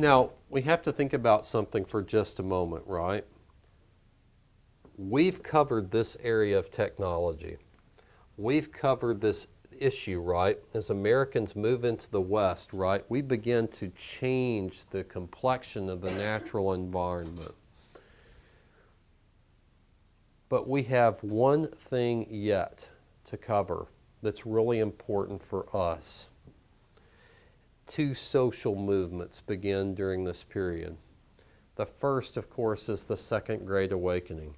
Now, we have to think about something for just a moment, right? We've covered this area of technology. We've covered this issue, right? As Americans move into the West, right, we begin to change the complexion of the natural environment. But we have one thing yet to cover that's really important for us. Two social movements begin during this period. The first, of course, is the Second Great Awakening.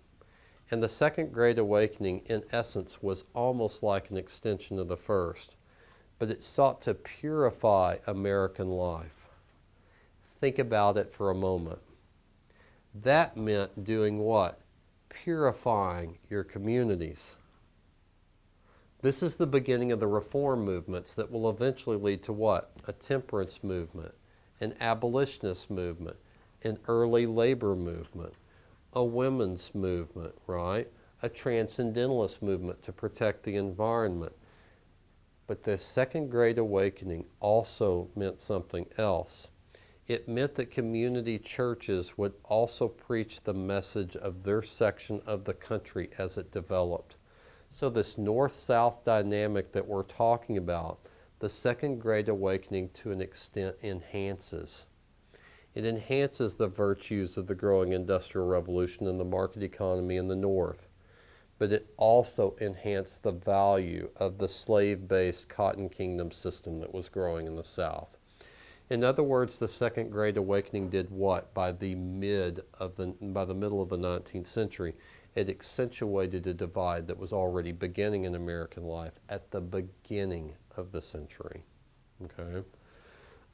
And the Second Great Awakening, in essence, was almost like an extension of the first, but it sought to purify American life. Think about it for a moment. That meant doing what? Purifying your communities. This is the beginning of the reform movements that will eventually lead to what? A temperance movement, an abolitionist movement, an early labor movement, a women's movement, right? A transcendentalist movement to protect the environment. But the Second Great Awakening also meant something else. It meant that community churches would also preach the message of their section of the country as it developed. So this north-south dynamic that we're talking about, the Second Great Awakening to an extent enhances. It enhances the virtues of the growing industrial revolution and the market economy in the North. But it also enhanced the value of the slave-based cotton kingdom system that was growing in the South. In other words, the Second Great Awakening did what? By the middle of the 19th century, it accentuated a divide that was already beginning in American life at the beginning of the century. Okay.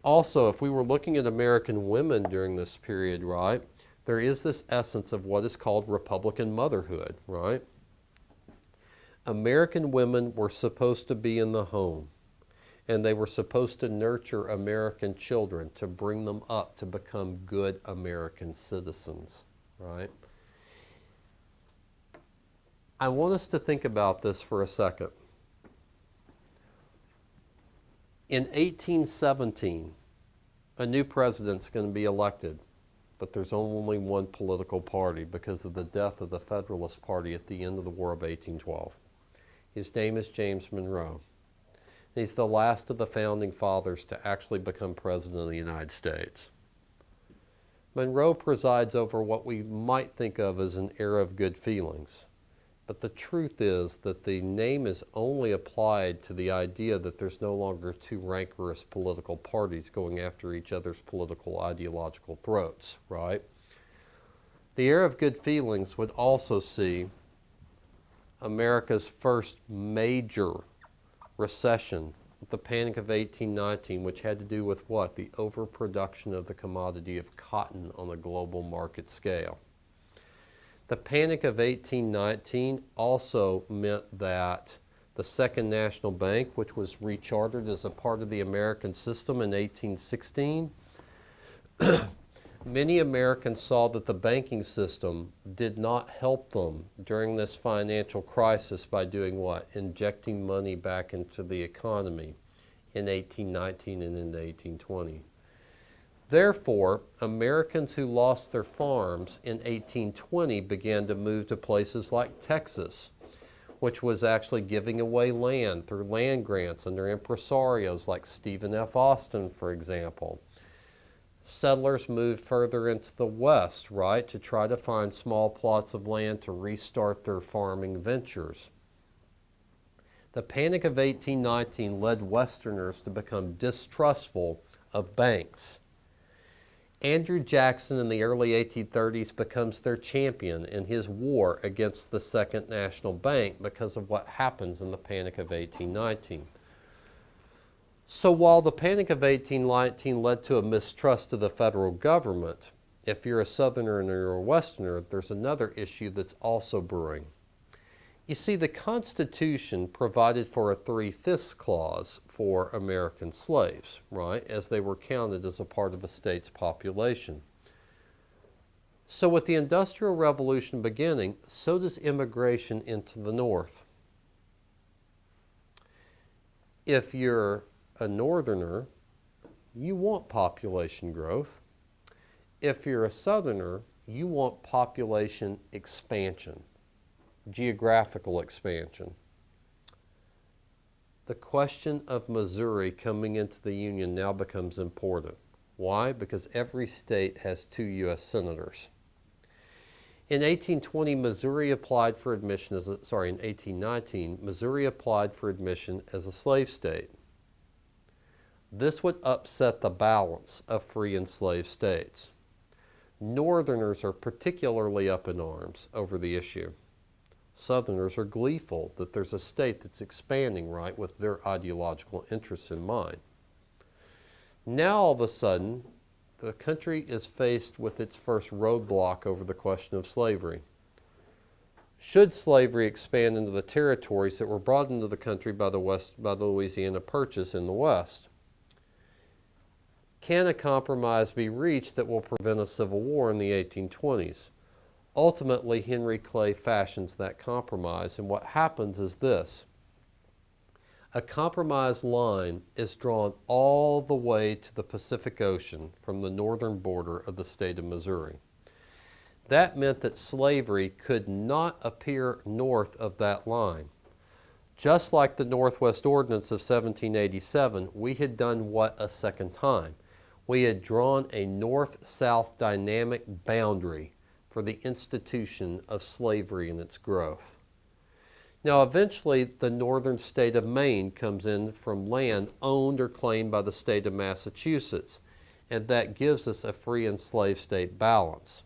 Also, if we were looking at American women during this period, right, there is this essence of what is called Republican motherhood, right? American women were supposed to be in the home, and they were supposed to nurture American children to bring them up to become good American citizens, right? I want us to think about this for a second. In 1817, a new president's going to be elected, but there's only one political party because of the death of the Federalist Party at the end of the War of 1812. His name is James Monroe. He's the last of the founding fathers to actually become president of the United States. Monroe presides over what we might think of as an era of good feelings. But the truth is that the name is only applied to the idea that there's no longer two rancorous political parties going after each other's political ideological throats, right? The era of good feelings would also see America's first major recession, the Panic of 1819, which had to do with what? The overproduction of the commodity of cotton on a global market scale. The Panic of 1819 also meant that the Second National Bank, which was rechartered as a part of the American system in 1816, many Americans saw that the banking system did not help them during this financial crisis by doing what? Injecting money back into the economy in 1819 and into 1820. Therefore, Americans who lost their farms in 1820 began to move to places like Texas, which was actually giving away land through land grants under impresarios like Stephen F. Austin, for example. Settlers moved further into the West, right, to try to find small plots of land to restart their farming ventures. The Panic of 1819 led Westerners to become distrustful of banks. Andrew Jackson in the early 1830s becomes their champion in his war against the Second National Bank because of what happens in the Panic of 1819. So while the Panic of 1819 led to a mistrust of the federal government, if you're a Southerner and you're a Westerner, there's another issue that's also brewing. You see, the Constitution provided for a 3/5 clause for American slaves, right, as they were counted as a part of a state's population. So with the Industrial Revolution beginning, so does immigration into the North. If you're a Northerner, you want population growth. If you're a Southerner, you want population expansion, geographical expansion. The question of Missouri coming into the Union now becomes important. Why? Because every state has 2 U.S. senators. In 1820, Missouri applied for admission as a, sorry, in 1819, Missouri applied for admission as a slave state. This would upset the balance of free and slave states. Northerners are particularly up in arms over the issue. Southerners are gleeful that there's a state that's expanding right with their ideological interests in mind. Now all of a sudden, the country is faced with its first roadblock over the question of slavery. Should slavery expand into the territories that were brought into the country by the Louisiana Purchase in the West? Can a compromise be reached that will prevent a civil war in the 1820s? Ultimately, Henry Clay fashions that compromise, and what happens is this. A compromise line is drawn all the way to the Pacific Ocean from the northern border of the state of Missouri. That meant that slavery could not appear north of that line. Just like the Northwest Ordinance of 1787, we had done what a second time? We had drawn a north-south dynamic boundary for the institution of slavery and its growth. Now, eventually, the northern state of Maine comes in from land owned or claimed by the state of Massachusetts, and that gives us a free and slave state balance.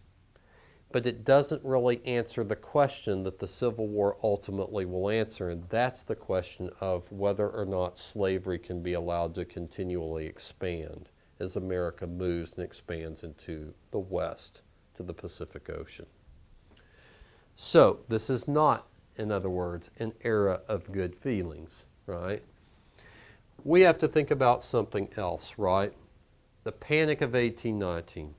But it doesn't really answer the question that the Civil War ultimately will answer, and that's the question of whether or not slavery can be allowed to continually expand as America moves and expands into the West, to the Pacific Ocean. So, this is not, in other words, an era of good feelings, right? We have to think about something else, right? The Panic of 1819,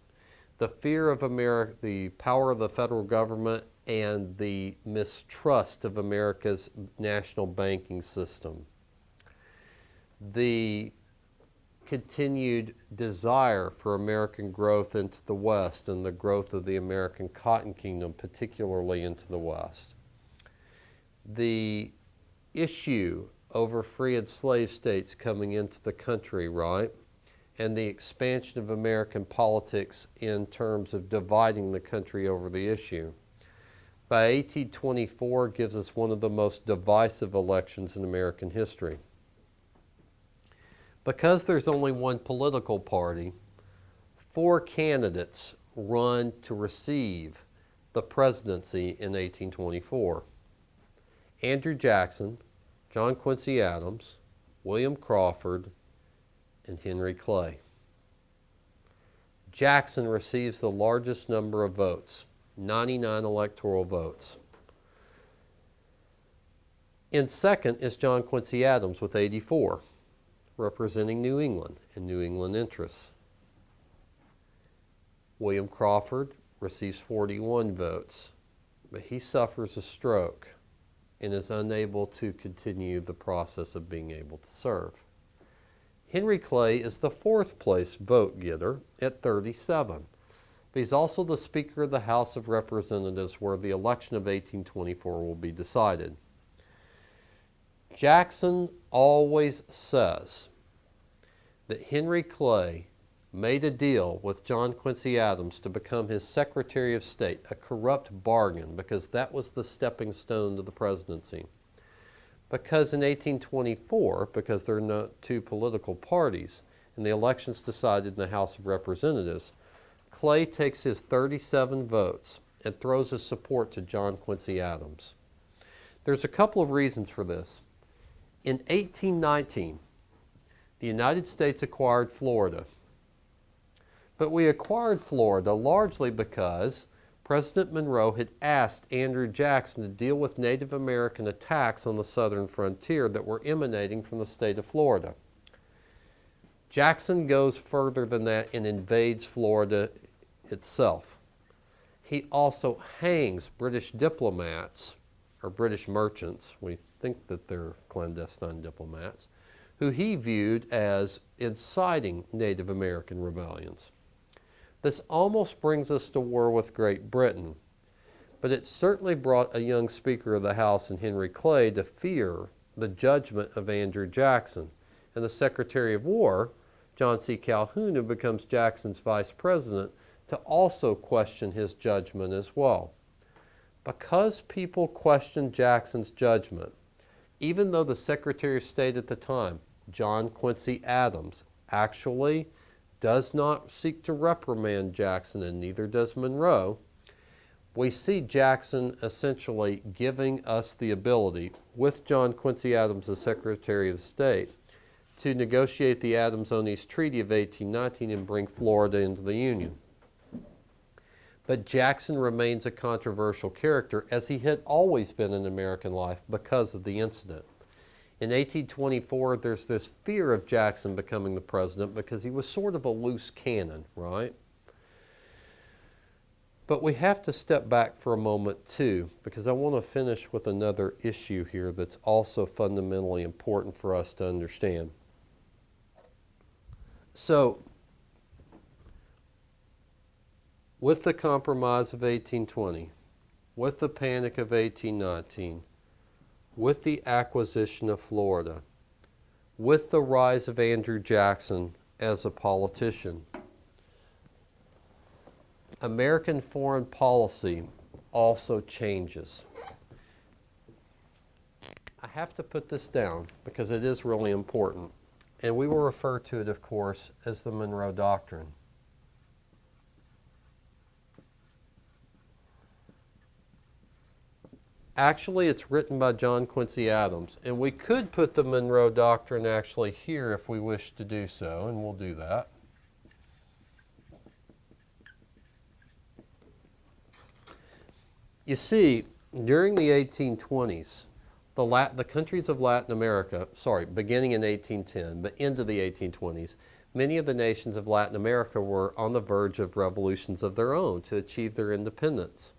the fear of America, the power of the federal government, and the mistrust of America's national banking system. The continued desire for American growth into the West and the growth of the American Cotton Kingdom, particularly into the West. The issue over free and slave states coming into the country, right? And the expansion of American politics in terms of dividing the country over the issue. By 1824 gives us one of the most divisive elections in American history. Because there's only one political party, 4 candidates run to receive the presidency in 1824. Andrew Jackson, John Quincy Adams, William Crawford, and Henry Clay. Jackson receives the largest number of votes, 99 electoral votes. In second is John Quincy Adams with 84. Representing New England and New England interests. William Crawford receives 41 votes, but he suffers a stroke and is unable to continue the process of being able to serve. Henry Clay is the 4th place vote getter at 37, but he's also the Speaker of the House of Representatives where the election of 1824 will be decided. Jackson always says that Henry Clay made a deal with John Quincy Adams to become his Secretary of State, a corrupt bargain, because that was the stepping stone to the presidency. Because in 1824, because there are no 2 political parties, and the election's decided in the House of Representatives, Clay takes his 37 votes and throws his support to John Quincy Adams. There's a couple of reasons for this. In 1819, the United States acquired Florida. But we acquired Florida largely because President Monroe had asked Andrew Jackson to deal with Native American attacks on the southern frontier that were emanating from the state of Florida. Jackson goes further than that and invades Florida itself. He also hangs British diplomats, or British merchants, we think that they're clandestine diplomats, who he viewed as inciting Native American rebellions. This almost brings us to war with Great Britain, but it certainly brought a young Speaker of the House in Henry Clay to fear the judgment of Andrew Jackson, and the Secretary of War, John C. Calhoun, who becomes Jackson's vice president, to also question his judgment as well. Because people questioned Jackson's judgment, even though the Secretary of State at the time, John Quincy Adams, actually does not seek to reprimand Jackson, and neither does Monroe, we see Jackson essentially giving us the ability, with John Quincy Adams as Secretary of State, to negotiate the Adams-Onis Treaty of 1819 and bring Florida into the Union. But Jackson remains a controversial character, as he had always been in American life because of the incident. In 1824, there's this fear of Jackson becoming the president because he was sort of a loose cannon, right? But we have to step back for a moment too, because I want to finish with another issue here that's also fundamentally important for us to understand. So, with the Compromise of 1820, with the Panic of 1819, with the acquisition of Florida, with the rise of Andrew Jackson as a politician, American foreign policy also changes. I have to put this down because it is really important, and we will refer to it, of course, as the Monroe Doctrine. Actually, it's written by John Quincy Adams, and we could put the Monroe Doctrine actually here if we wish to do so, and we'll do that. You see, during the 1820s, the countries of Latin America, beginning in 1810, but into the 1820s, many of the nations of Latin America were on the verge of revolutions of their own to achieve their independence.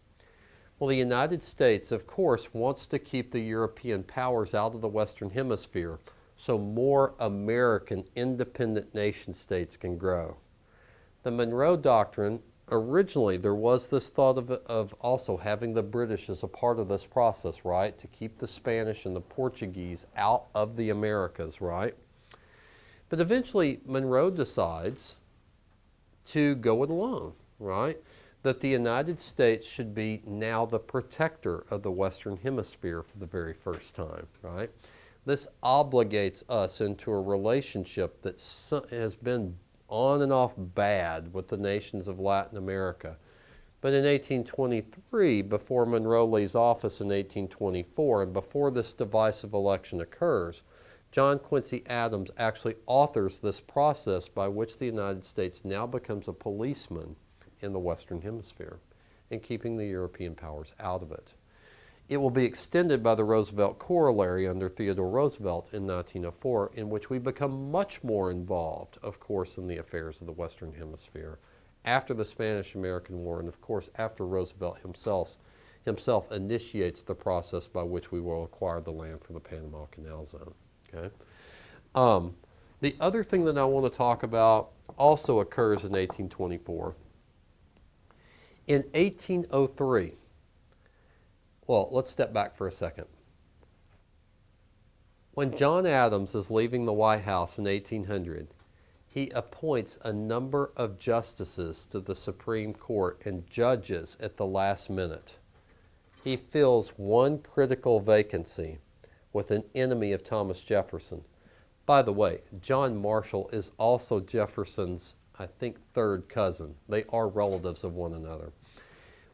Well, the United States, of course, wants to keep the European powers out of the Western Hemisphere so more American independent nation states can grow. The Monroe Doctrine, originally there was this thought of also having the British as a part of this process, right? To keep the Spanish and the Portuguese out of the Americas, right? But eventually Monroe decides to go it alone, right? That the United States should be now the protector of the Western Hemisphere for the very first time, right? This obligates us into a relationship that has been on and off bad with the nations of Latin America. But in 1823, before Monroe leaves office in 1824, and before this divisive election occurs, John Quincy Adams actually authors this process by which the United States now becomes a policeman in the Western Hemisphere and keeping the European powers out of it. It will be extended by the Roosevelt Corollary under Theodore Roosevelt in 1904, in which we become much more involved, of course, in the affairs of the Western Hemisphere after the Spanish-American War, and of course after Roosevelt himself initiates the process by which we will acquire the land for the Panama Canal Zone. Okay? The other thing that I want to talk about also occurs in 1824. In 1803, well, let's step back for a second. When John Adams is leaving the White House in 1800, he appoints a number of justices to the Supreme Court and judges at the last minute. He fills one critical vacancy with an enemy of Thomas Jefferson. By the way, John Marshall is also Jefferson's, I think, third cousin. They are relatives of one another.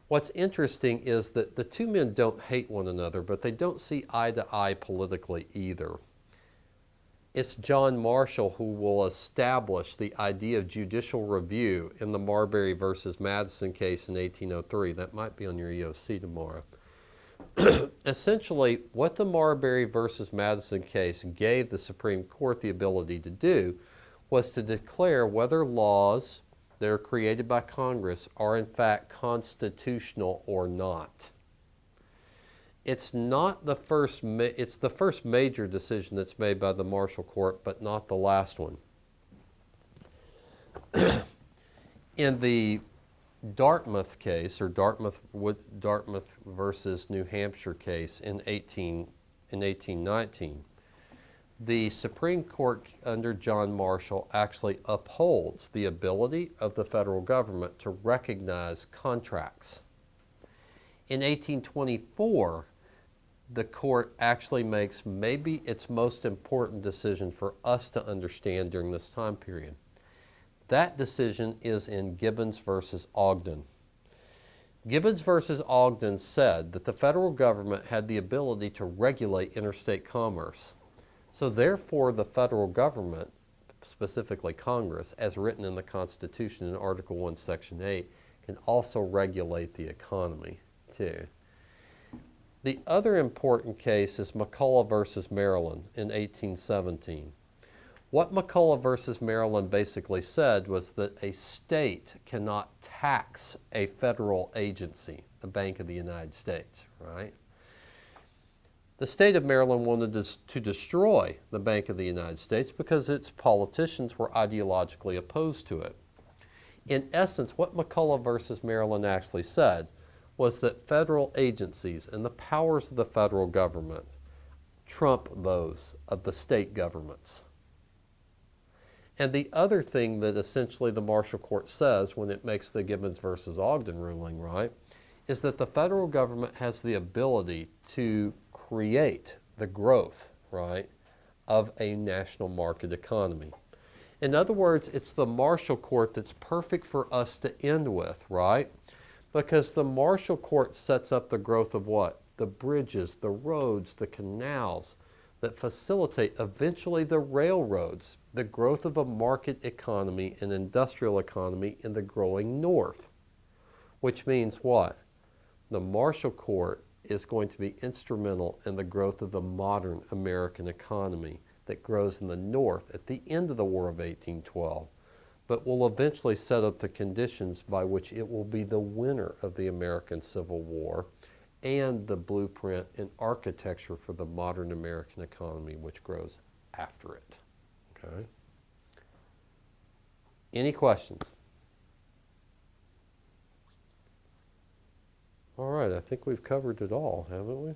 What's interesting is that the two men don't hate one another, but they don't see eye to eye politically either. It's John Marshall who will establish the idea of judicial review in the Marbury versus Madison case in 1803. That might be on your EOC tomorrow. Essentially, what the Marbury versus Madison case gave the Supreme Court the ability to do was to declare whether laws that are created by Congress are in fact constitutional or not. It's not the first, it's the first major decision that's made by the Marshall Court, but not the last one. In In the Dartmouth case, or Dartmouth versus New Hampshire case in 1819, the Supreme Court under John Marshall actually upholds the ability of the federal government to recognize contracts. In 1824, the court actually makes maybe its most important decision for us to understand during this time period. That decision is in Gibbons versus Ogden. Gibbons versus Ogden said that the federal government had the ability to regulate interstate commerce. So therefore, the federal government, specifically Congress, as written in the Constitution in Article 1, Section 8, can also regulate the economy too. The other important case is McCulloch versus Maryland in 1817. What McCulloch versus Maryland basically said was that a state cannot tax a federal agency, the Bank of the United States, right? The state of Maryland wanted to destroy the Bank of the United States because its politicians were ideologically opposed to it. In essence, what McCulloch versus Maryland actually said was that federal agencies and the powers of the federal government trump those of the state governments. And the other thing that essentially the Marshall Court says when it makes the Gibbons versus Ogden ruling, right, is that the federal government has the ability to create the growth, right, of a national market economy. In other words, it's the Marshall Court that's perfect for us to end with, right? Because the Marshall Court sets up the growth of what? The bridges, the roads, the canals that facilitate eventually the railroads, the growth of a market economy, an industrial economy in the growing North. Which means what? The Marshall Court is going to be instrumental in the growth of the modern American economy that grows in the North at the end of the War of 1812, but will eventually set up the conditions by which it will be the winner of the American Civil War and the blueprint and architecture for the modern American economy which grows after it. Okay? Any questions? All right, I think we've covered it all, haven't we?